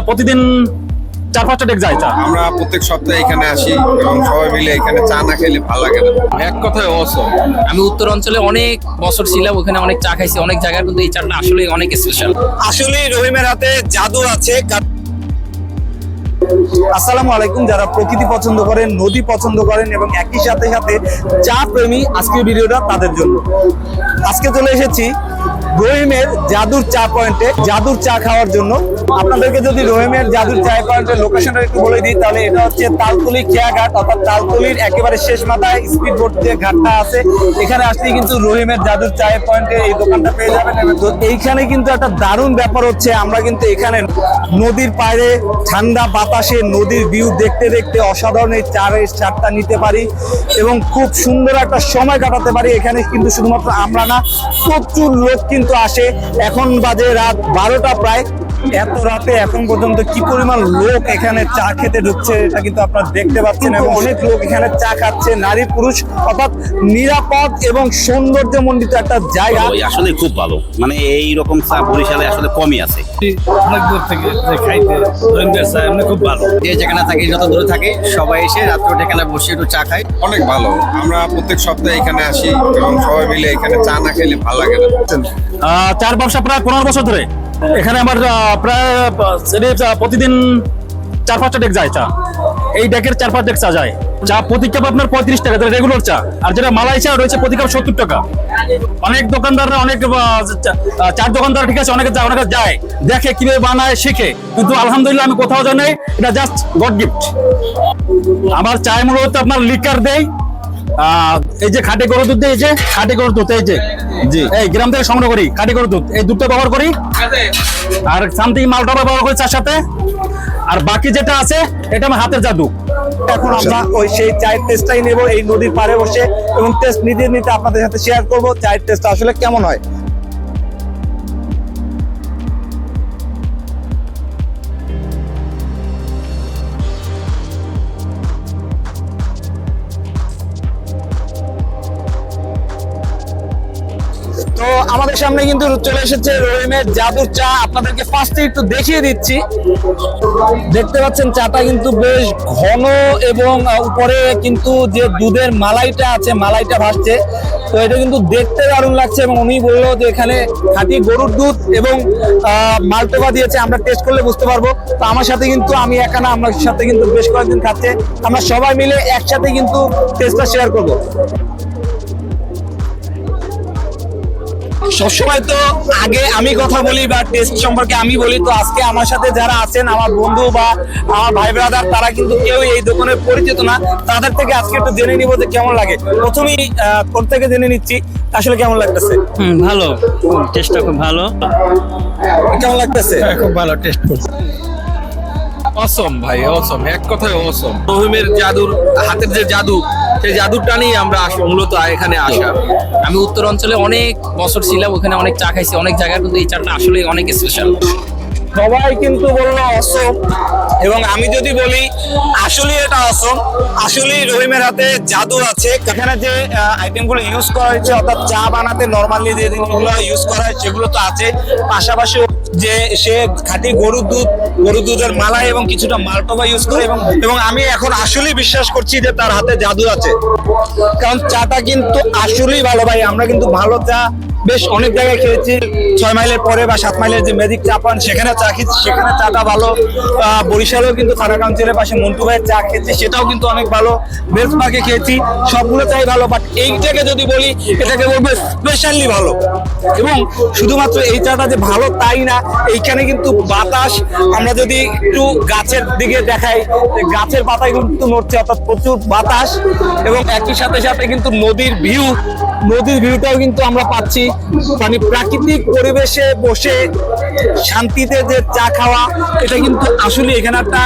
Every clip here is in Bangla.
প্রতিদিন 4-5টা ডেক যায় চা। আমরা প্রত্যেক সপ্তাহে এখানে আসি এবং সবাই মিলে এখানে চা না খেলে ভালো লাগে না। এক কথায় অসম। আমি উত্তর অঞ্চলে অনেক বছর ছিলাম, ওখানে অনেক চা খাইছি অনেক জায়গায়, কিন্তু এই চাটা আসলে অনেক স্পেশাল। আসলে রহিমের হাতে জাদু আছে। আসসালামু আলাইকুম, যারা প্রকৃতি পছন্দ করেন, নদী পছন্দ করেন এবং একই সাথে সাথে চা প্রেমী, আজকের ভিডিওটা তাদের জন্য। আজকে চলে এসেছি রহিমের জাদুর চা পয়েন্টে জাদুর চা খাওয়ার জন্য। আপনাদেরকে যদি রহিমের জাদুর চা পয়েন্টের লোকেশনটা একটু বলে দিই, তাহলে এটা হচ্ছে তালতলি খেয়াঘাট, অর্থাৎ তালতলির একেবারে শেষ মাথায় স্পিড বোট যে ঘাটটা আছে, এখানে আসলেই কিন্তু রহিমের জাদুর চায়ের পয়েন্টে এই দোকানটা পেয়ে যাবেন। তো এইখানে কিন্তু একটা দারুণ ব্যাপার হচ্ছে, আমরা কিন্তু এখানে নদীর পাড়ে ঠান্ডা বাতাসে নদীর ভিউ দেখতে দেখতে অসাধারণ এই চায়ের স্বাদটা নিতে পারি এবং খুব সুন্দর একটা সময় কাটাতে পারি। এখানে কিন্তু শুধুমাত্র আমরা না, প্রচুর লোক কিন্তু আসে। এখন বাজে রাত 12টা প্রায়। এত রাতে এখন পর্যন্ত কি পরিমাণ লোক এখানে চা খেতে ঢুকছে এটা কিন্তু আপনারা দেখতে পাচ্ছেন, এবং অনেক লোক এখানে চা খাচ্ছে, নারী পুরুষ, অর্থাৎ নিরাপদ এবং সৌন্দর্যমণ্ডিত একটা জায়গা। আসলে খুব ভালো, মানে এইরকম চা বরিশালে আসলে কমই আছে। অনেক দূর থেকে খাইতে এমনি খুব ভালো। যে যেখানে থাকে, যত দূরে থাকে, সবাই এসে রাত্রে এখানে বসে একটু চা খায়। অনেক ভালো। আমরা প্রত্যেক সপ্তাহে এখানে আসি এবং সবাই মিলে এখানে চা না খেলে ভালো লাগে না। চার ব্যবসা প্রায় 15 বছর ধরে। এখানে আমার প্রায় প্রতিদিন 4-5টা ডেক যায় চা। এই ডেকের 4-5 ডেক চা যায়। চা প্রতি কাপ আপনার 35 টাকা, রেগুলার চা। আর যেটা মালাই চা রয়েছে প্রতি কাপ 70 টাকা। অনেক দোকানদাররা, অনেক চার দোকানদার ঠিক আছে, অনেকে যায় দেখে কিভাবে বানায়, শিখে, কিন্তু আলহামদুলিল্লাহ আমি কোথাও যাই নাই, এটা জাস্ট গড গিফট। আমার চায় মূলত আপনার লিকার দেয়, এই যে খাঁটি গরুর দুধ, এই যে খাঁটি গরুর দুধ, এই যে জি এই গ্রাম থেকে সংগ্রহ করি খাঁটি গরুর দুধ, এই দুধটা ব্যবহার করি, আর সামথিং মালটা ব্যবহার করি চার সাথে, আর বাকি যেটা আছে এটা আমার হাতের জাদু। এখন আমরা ওই সেই চায়ের টেস্টটাই নেব এই নদীর পাড়ে বসে, এবং টেস্ট নিতে নিতে আপনাদের সাথে শেয়ার করব চায়ের টেস্টটা আসলে কেমন হয়। তো আমাদের সামনে কিন্তু চলে এসেছে রহিমের জাদুর চা। আপনাদেরকে ফার্স্টে একটু দেখিয়ে দিচ্ছি। দেখতে পাচ্ছেন চাটা কিন্তু বেশ ঘন, এবং উপরে কিন্তু যে দুধের মালাইটা আছে, মালাইটা ভাসছে। তো এটা কিন্তু দেখতে দারুণ লাগছে, এবং উনি বললো যে এখানে খাঁটি গরুর দুধ এবং মালটোবা দিয়েছে। আমরা টেস্ট করলে বুঝতে পারবো। তো আমার সাথে কিন্তু, আমি একা না, আমার সাথে কিন্তু বেশ কয়েকজন খাচ্ছে। আমরা সবাই মিলে একসাথে কিন্তু টেস্টটা শেয়ার করবো। সবসময় তো আগে আমি কথা বলি বা টেস্ট সম্পর্কে আমি বলি, তো আজকে আমার সাথে যারা আছেন, আমার বন্ধু বা আমার ভাই ব্রাদার, তারা কিন্তু কেউ এই দোকানে পরিচিত না। তাদের থেকে আজকে একটু জেনে নিব যে কেমন লাগে। প্রথমেই তোর থেকে জেনে নিচ্ছি আসলে কেমন লাগতেছে। ভালো, টেস্টটা খুব ভালো। কেমন লাগতেছে? খুব ভালো টেস্ট করছে। অসম ভাই, অসম, এক কথায় অসম। রহিমের জাদুর হাতের যে জাদু, সেই জাদুটা নিয়ে আমরা মূলত এখানে আসা। আমি উত্তর অঞ্চলে অনেক বছর ছিলাম, ওখানে অনেক চা খাইছি অনেক জায়গায়, কিন্তু এই চাটা আসলে অনেক স্পেশাল। সবাই কিন্তু বললো অসম, এবং আমি যদি বলি আসলে এটা অসম। আসলে রহিমের হাতে জাদু আছে। এখানে যে আইটেমগুলো ইউজ করা হয়েছে, অর্থাৎ চা বানাতে নর্মালি যে জিনিসগুলো ইউজ করা হয় সেগুলো তো আছে, পাশাপাশি যে সে খাঁটি গরুর দুধের মালাই এবং কিছুটা মালটোবা ইউজ করে, এবং আমি এখন আসলেই বিশ্বাস করছি যে তার হাতে জাদু আছে। কারণ চাটা কিন্তু আসলেই ভালো ভাই। আমরা কিন্তু ভালো চা বেশ অনেক জায়গায় খেয়েছি, 6 মাইলের পরে বা 7 মাইলের যে ম্যাজিক চা পান, সেখানে চা খেয়েছি, সেখানে চাটা ভালো। বরিশালেও কিন্তু থানা কাউন্সিলের পাশে মন্টু ভাইয়ের চা খেয়েছি, সেটাও কিন্তু অনেক ভালো। বেলসবাগে খেয়েছি, সবগুলো চাই ভালো। বাট এইটাকে যদি বলি, এটাকে বলবো স্পেশালি ভালো। এবং শুধুমাত্র এই চাটা যে ভালো তাই না, এইখানে কিন্তু বাতাস, আমরা যদি একটু গাছের দিকে দেখাই, গাছের পাতায় কিন্তু নড়ছে, অর্থাৎ প্রচুর বাতাস, এবং একই সাথে সাথে কিন্তু নদীর ভিউটাও কিন্তু আমরা পাচ্ছি। মানে প্রাকৃতিক পরিবেশে বসে শান্তিতে যে চা খাওয়া, এটা কিন্তু আসলে এখানে একটা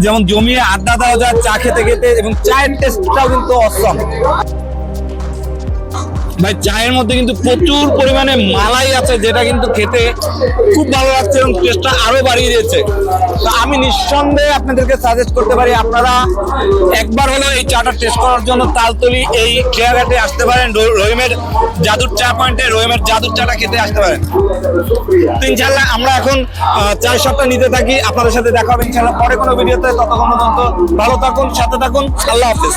যেমন জমিয়ে আড্ডা দেওয়া যায় চা খেতে খেতে, এবং চায়ের টেস্টটাও কিন্তু অসম। ভাই চায়ের মধ্যে কিন্তু প্রচুর পরিমাণে মালাই আছে, যেটা কিন্তু খেতে খুব ভালো লাগছে এবং টেস্টটা আরো বাড়িয়ে দিয়েছে। তো আমি নিঃসন্দেহে আপনাদেরকে সাজেস্ট করতে পারি আপনারা একবার হলো এই চাটা টেস্ট করার জন্য তালতলি এই খেয়াঘাটে আসতে পারেন, রহিমের জাদুর চা পয়েন্টে রহিমের জাদুর চাটা খেতে আসতে পারেন। তো ইনশাল্লাহ আমরা এখন চায়ের শটটা নিতে থাকি, আপনাদের সাথে দেখা হবে ইনশাল্লাহ পরে কোনো ভিডিওতে। ততক্ষণ পর্যন্ত ভালো থাকুন, সাথে থাকুন, আল্লাহ হাফেজ।